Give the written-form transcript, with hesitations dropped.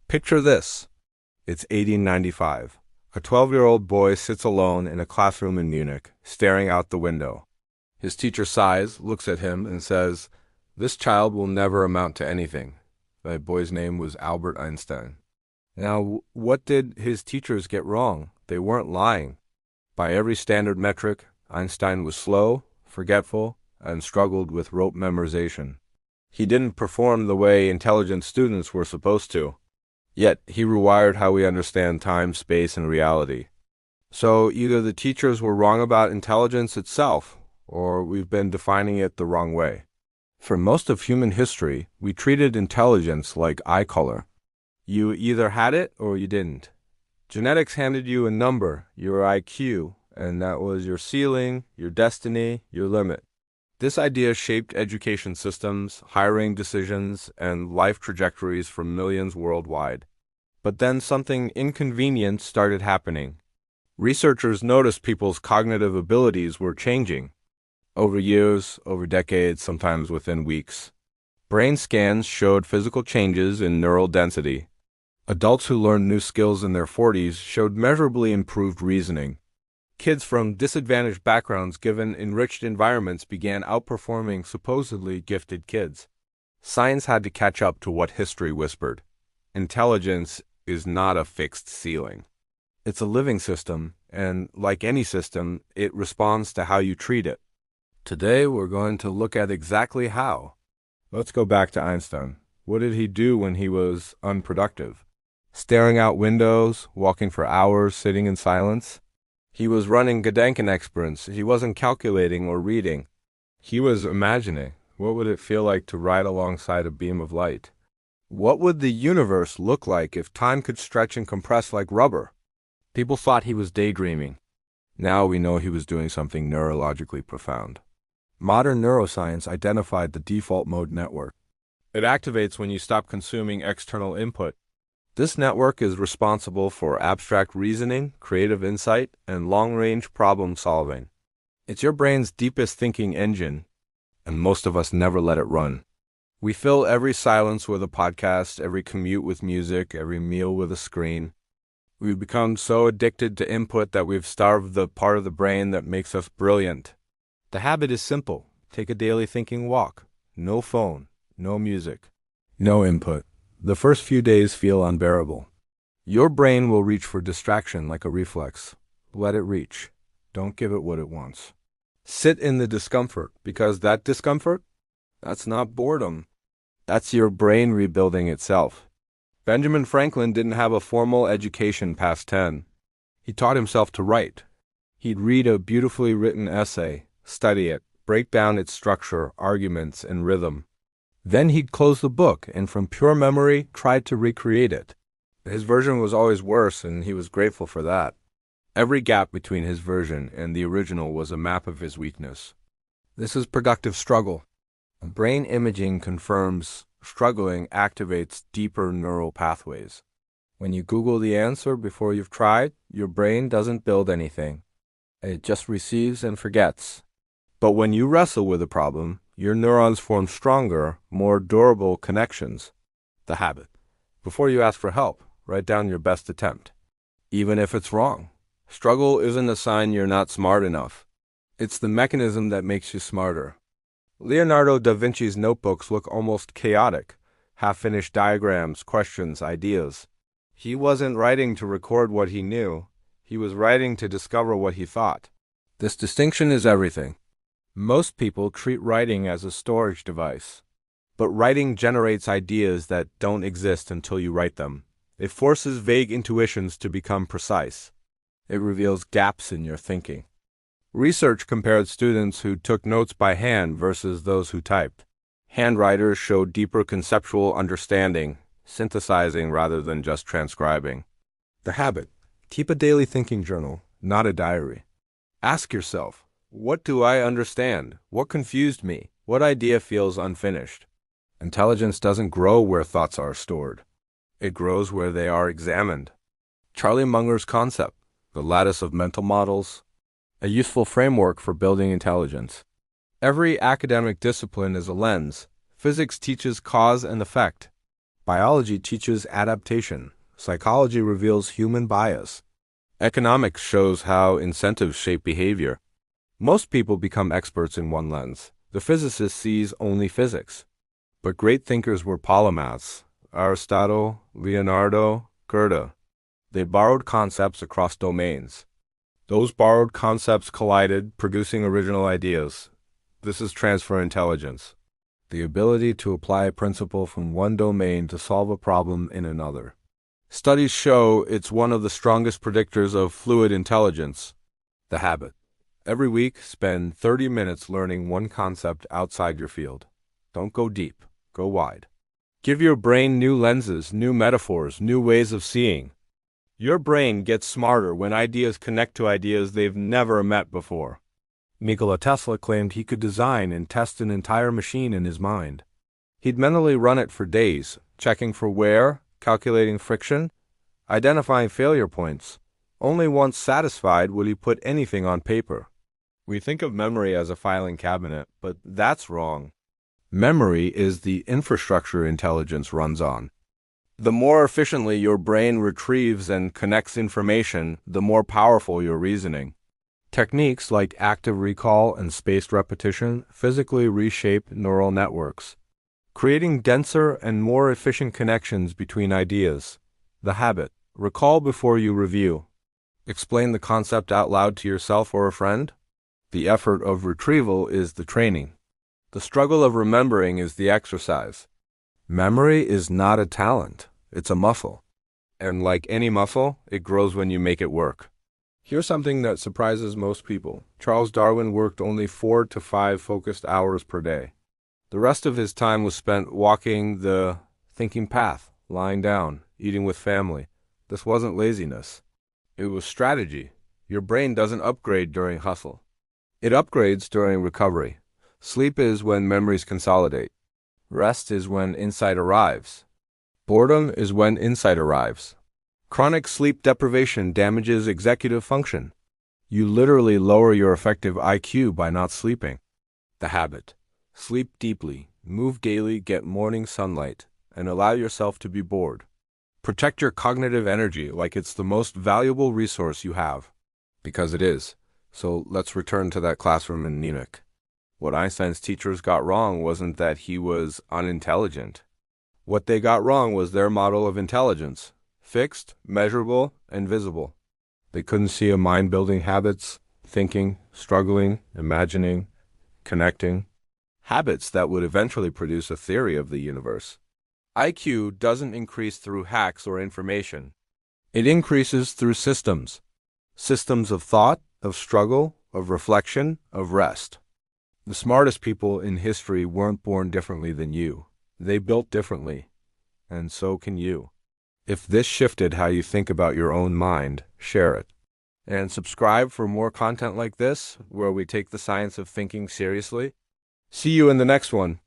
Picture this. It's 1895. A 12-year-old boy sits alone in a classroom in Munich, staring out the window. His teacher sighs, looks at him, and says, "This child will never amount to anything." That boy's name was Albert Einstein. Now, what did his teachers get wrong? They weren't lying. By every standard metric, Einstein was slow, forgetful, and struggled with rote memorization. He didn't perform the way intelligent students were supposed to. Yet, he rewired how we understand time, space, and reality. So, either the teachers were wrong about intelligence itself, or we've been defining it the wrong way. For most of human history, we treated intelligence like eye color. You either had it or you didn't. Genetics handed you a number, your IQ, and that was your ceiling, your destiny, your limit. This idea shaped education systems, hiring decisions, and life trajectories for millions worldwide. But then something inconvenient started happening. Researchers noticed people's cognitive abilities were changing. Over years, over decades, sometimes within weeks. Brain scans showed physical changes in neural density. Adults who learned new skills in their 40s showed measurably improved reasoning. Kids from disadvantaged backgrounds given enriched environments began outperforming supposedly gifted kids. Science had to catch up to what history whispered. Intelligence is not a fixed ceiling. It's a living system, and like any system, it responds to how you treat it. Today, we're going to look at exactly how. Let's go back to Einstein. What did he do when he was unproductive? Staring out windows, walking for hours, sitting in silence? He was running Gedanken experiments. He wasn't calculating or reading. He was imagining. What would it feel like to ride alongside a beam of light? What would the universe look like if time could stretch and compress like rubber? People thought he was daydreaming. Now we know he was doing something neurologically profound. Modern neuroscience identified the default mode network. It activates when you stop consuming external input. This network is responsible for abstract reasoning, creative insight, and long-range problem solving. It's your brain's deepest thinking engine, and most of us never let it run. We fill every silence with a podcast, every commute with music, every meal with a screen. We've become so addicted to input that we've starved the part of the brain that makes us brilliant. The habit is simple. Take a daily thinking walk. No phone, no music, no input. The first few days feel unbearable. Your brain will reach for distraction like a reflex. Let it reach. Don't give it what it wants. Sit in the discomfort, because that discomfort, that's not boredom. That's your brain rebuilding itself. Benjamin Franklin didn't have a formal education past 10. He taught himself to write. He'd read a beautifully written essay, study it, break down its structure, arguments, and rhythm. Then he'd close the book and from pure memory tried to recreate it. His version was always worse, and he was grateful for that. Every gap between his version and the original was a map of his weakness. This is productive struggle. Brain imaging confirms struggling activates deeper neural pathways. When you Google the answer before you've tried, your brain doesn't build anything. It just receives and forgets. But when you wrestle with a problem, your neurons form stronger, more durable connections. The habit. Before you ask for help, write down your best attempt. Even if it's wrong. Struggle isn't a sign you're not smart enough. It's the mechanism that makes you smarter. Leonardo da Vinci's notebooks look almost chaotic. Half-finished diagrams, questions, ideas. He wasn't writing to record what he knew. He was writing to discover what he thought. This distinction is everything. Most people treat writing as a storage device. But writing generates ideas that don't exist until you write them. It forces vague intuitions to become precise. It reveals gaps in your thinking. Research compared students who took notes by hand versus those who typed. Handwriters showed deeper conceptual understanding, synthesizing rather than just transcribing. The habit. Keep a daily thinking journal, not a diary. Ask yourself, what do I understand? What confused me? What idea feels unfinished? Intelligence doesn't grow where thoughts are stored. It grows where they are examined. Charlie Munger's concept, the lattice of mental models, a useful framework for building intelligence. Every academic discipline is a lens. Physics teaches cause and effect. Biology teaches adaptation. Psychology reveals human bias. Economics shows how incentives shape behavior. Most people become experts in one lens. The physicist sees only physics. But great thinkers were polymaths. Aristotle, Leonardo, Goethe. They borrowed concepts across domains. Those borrowed concepts collided, producing original ideas. This is transfer intelligence, the ability to apply a principle from one domain to solve a problem in another. Studies show it's one of the strongest predictors of fluid intelligence. The habit. Every week, spend 30 minutes learning one concept outside your field. Don't go deep, go wide. Give your brain new lenses, new metaphors, new ways of seeing. Your brain gets smarter when ideas connect to ideas they've never met before. Nikola Tesla claimed he could design and test an entire machine in his mind. He'd mentally run it for days, checking for wear, calculating friction, identifying failure points. Only once satisfied would he put anything on paper. We think of memory as a filing cabinet, but that's wrong. Memory is the infrastructure intelligence runs on. The more efficiently your brain retrieves and connects information, the more powerful your reasoning. Techniques like active recall and spaced repetition physically reshape neural networks, creating denser and more efficient connections between ideas. The habit. Recall before you review. Explain the concept out loud to yourself or a friend. The effort of retrieval is the training. The struggle of remembering is the exercise. Memory is not a talent, it's a muscle. And like any muscle, it grows when you make it work. Here's something that surprises most people. Charles Darwin worked only 4 to 5 focused hours per day. The rest of his time was spent walking the thinking path, lying down, eating with family. This wasn't laziness. It was strategy. Your brain doesn't upgrade during hustle. It upgrades during recovery. Sleep is when memories consolidate. Rest is when insight arrives. Boredom is when insight arrives. Chronic sleep deprivation damages executive function. You literally lower your effective IQ by not sleeping. The habit. Sleep deeply, move daily, get morning sunlight, and allow yourself to be bored. Protect your cognitive energy like it's the most valuable resource you have. Because it is. So let's return to that classroom in Munich. What Einstein's teachers got wrong wasn't that he was unintelligent. What they got wrong was their model of intelligence. Fixed, measurable, and visible. They couldn't see a mind-building habits, thinking, struggling, imagining, connecting. Habits that would eventually produce a theory of the universe. IQ doesn't increase through hacks or information. It increases through systems. Systems of thought, of struggle, of reflection, of rest. The smartest people in history weren't born differently than you. They built differently. And so can you. If this shifted how you think about your own mind, share it. And subscribe for more content like this, where we take the science of thinking seriously. See you in the next one.